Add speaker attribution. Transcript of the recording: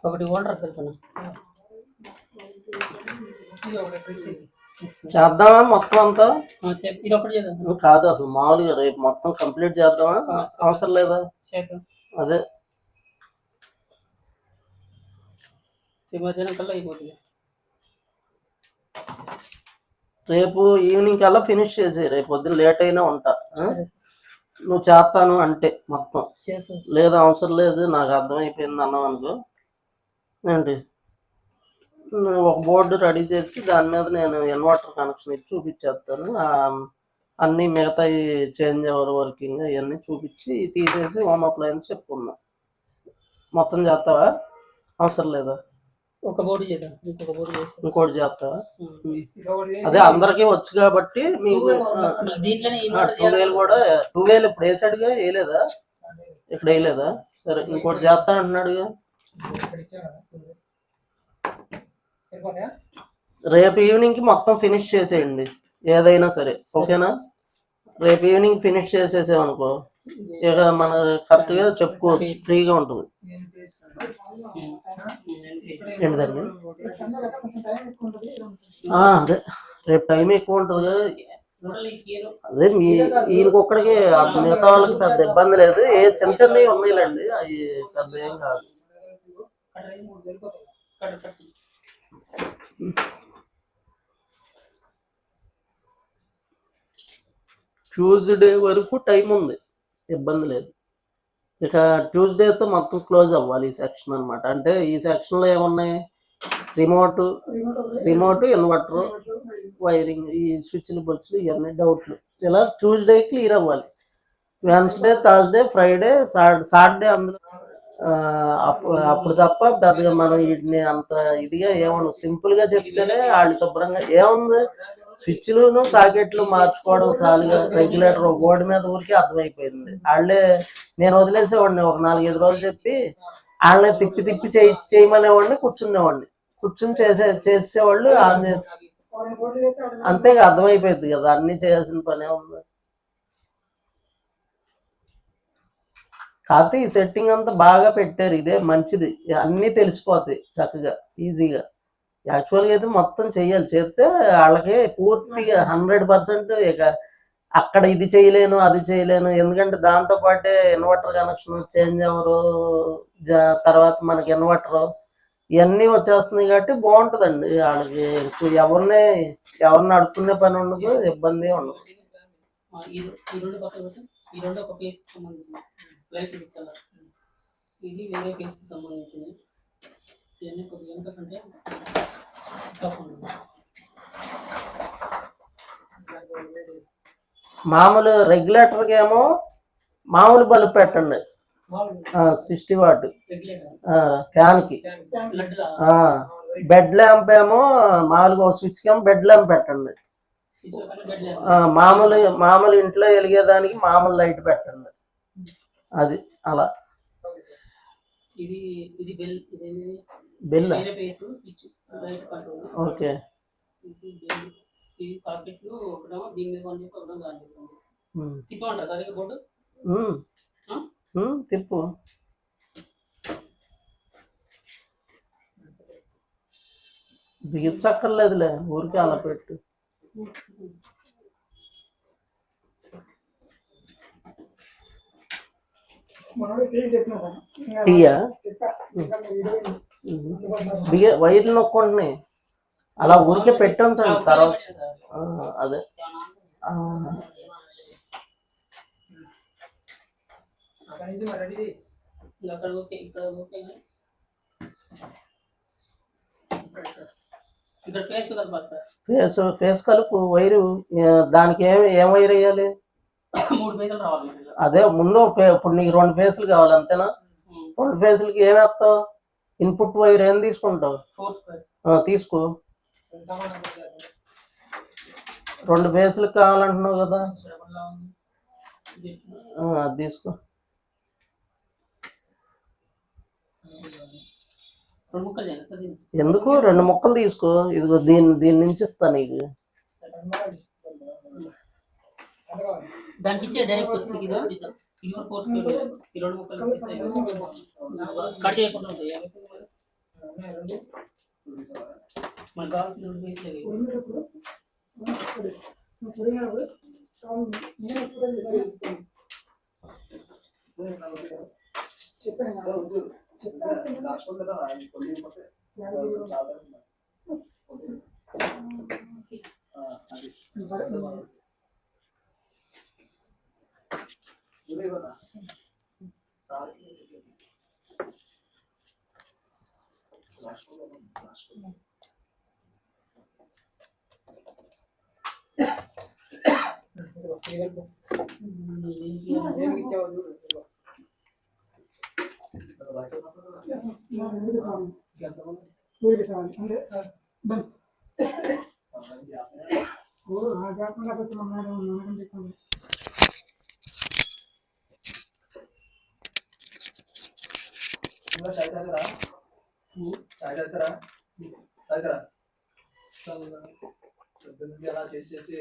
Speaker 1: ఒకటి ఓనర్ తెలుసున్నా
Speaker 2: చేద్దామా మొత్తం అంతా?
Speaker 1: ఇది ఒకటి చేద్దాం.
Speaker 2: కాదు అసలు మామూలుగా రేపు మొత్తం కంప్లీట్ చేద్దామా? అవసరం లేదా?
Speaker 1: చేద్దాం.
Speaker 2: అదే
Speaker 1: మధ్యాహ్నం కల్లా అయిపోతుంది.
Speaker 2: రేపు ఈవినింగ్ కల్లా ఫినిష్ చేసి రేపు పొద్దున్న లేట్ అయినా ఉంటా. నువ్వు చేస్తాను అంటే మొత్తం, లేదు అవసరం లేదు నాకు అర్థమైపోయింది అన్నావు అనుకో, ఏంటి ఒక బోర్డు రెడీ చేసి దాని మీద నేను ఇన్వర్టర్ కనెక్షన్ ఇచ్చి చూపించేస్తాను. అన్నీ మిగతా చేంజ్ ఓవర్ వర్కింగ్ అవన్నీ చూపించి తీసేసి హోమ్ అప్లయన్స్ చెప్పుకున్నాం. మొత్తం చేస్తావా? అవసరం లేదా?
Speaker 1: ఒక బోర్డు చేద్దాం,
Speaker 2: ఇంకోటి చేస్తావా? అదే అందరికీ వచ్చు కాబట్టి మీకు 2000 కూడా 2000 ఇప్పుడు వేసాడుగా, వేయలేదా? ఇక్కడ వేయలేదా? సరే ఇంకోటి చేస్తా అంటున్నాడుగా. రేపు ఈవినింగ్కి మొత్తం ఫినిష్ చేసేయండి ఏదైనా సరే, ఓకేనా? రేపు ఈవినింగ్ ఫినిష్ చేసేసామనుకో ఇక మన కరెక్ట్గా చెప్పుకోవచ్చు, ఫ్రీగా ఉంటుంది. ఏంటిదండి? అదే రేపు టైం ఎక్కువ ఉంటుంది. అదే ఈయనకి ఒక్కడికి మిగతా వాళ్ళకి పెద్ద ఇబ్బంది లేదు. చిన్న చిన్నవి ఉన్నాయిలేండి, అవి పెద్ద ఏం కాదు. ట్యూస్డే వరకు టైం ఉంది, ఇబ్బంది లేదు. ఇక ట్యూస్డేతో మొత్తం క్లోజ్ అవ్వాలి ఈ సెక్షన్ అనమాట. అంటే ఈ సెక్షన్లో ఏమున్నాయి? రిమోట్, ఇన్వర్టర్, వైరింగ్, ఈ స్విచ్లు బొచ్చులు, ఇవన్నీ డౌట్లు ఇలా ట్యూస్డే క్లియర్ అవ్వాలి. వెన్స్డే, థర్స్డే, ఫ్రైడే, సాటర్డే అందులో అప్పుడు తప్ప పెద్దగా మనం వీటిని అంత ఇదిగా ఏమన్నా సింపుల్గా చెప్తేనే వాళ్ళు శుభ్రంగా ఏముంది, స్విచ్లు సాకెట్లు మార్చుకోవడం చాలుగా, రెగ్యులేటర్ బోర్డు మీద ఊరికి అర్థమైపోయింది. వాళ్ళే నేను వదిలేసేవాడిని ఒక 4-5 రోజులు చెప్పి వాళ్ళే తిప్పి చేయమనేవాడిని, కూర్చుని చేసేవాళ్ళు ఆన్ చేసి అంతేగా అర్థమైపోయింది కదా, అన్ని చేయాల్సిన పనే ఉంది. కాకపోతే ఈ సెట్టింగ్ అంతా బాగా పెట్టారు, ఇదే మంచిది, అన్నీ తెలిసిపోతాయి చక్కగా ఈజీగా. యాక్చువల్గా అయితే మొత్తం చెయ్యాలి, చేస్తే వాళ్ళకి పూర్తిగా 100%. ఇక అక్కడ ఇది చేయలేను అది చేయలేను, ఎందుకంటే దాంతోపాటే ఇన్వర్టర్ కనెక్షన్ చేంజ్ అవ్వరు, తర్వాత మనకి ఇన్వర్టర్ ఇవన్నీ వచ్చేస్తున్నాయి కాబట్టి బాగుంటుందండి వాళ్ళకి. ఎవరిని అడుక్కునే పని ఉండదు, ఇబ్బంది ఉండదు.
Speaker 1: ఇది వేరే కేసుకు సంబంధించింది. కొద్దిగా ఎందుకంటే
Speaker 2: మామూలు రెగ్యులేటర్కి ఏమో మామూలు బల్బు పెట్టండి 60 వాట్. ఫ్యాన్కి బెడ్ ల్యాంప్ ఏమో మామూలుగా స్విచ్కి ఏమో బెడ్ ల్యాంప్ పెట్టండి. మామూలు ఇంట్లో వెలిగేదానికి మామూలు లైట్ పెట్టండి. అది అలా. Bell okay. తిప్పు. బిగించక్కర్లేదులే, ఊరికే అలా పెట్టు. టీయా వైర్లు నొక్కుంటున్నాయి, అలా ఊరికే పెట్టండి తర్వాత. అదే ఫేస్ కలుపు వైరు. దానికి ఏం వైర్ వేయాలి?
Speaker 1: 3 ఫేసులు రావాలి.
Speaker 2: అదే ముందు ఇప్పుడు నీకు 2 ఫేసులు కావాలి అంతేనా? 2 ఫేసులకి ఏం వేస్తావు? ఇన్పుట్ వైర్ ఏం తీసుకుంటావు? తీసుకో. 2 ఫేసులకు కావాలంటున్నావు కదా, అది తీసుకో. ఎందుకు 2 ముక్కలు తీసుకో. ఇదిగో దీని నుంచి ఇస్తా నీకు.
Speaker 1: దానికి ఇచ్చే డైరెక్ట్ ఇదిగో పోస్ట్ ఈ రెండు ముక్కలు కట్ చేయకుండా ఉంటాయి మనకు కావాల్సిన రెండు పీసులు
Speaker 3: అలా చేసేసి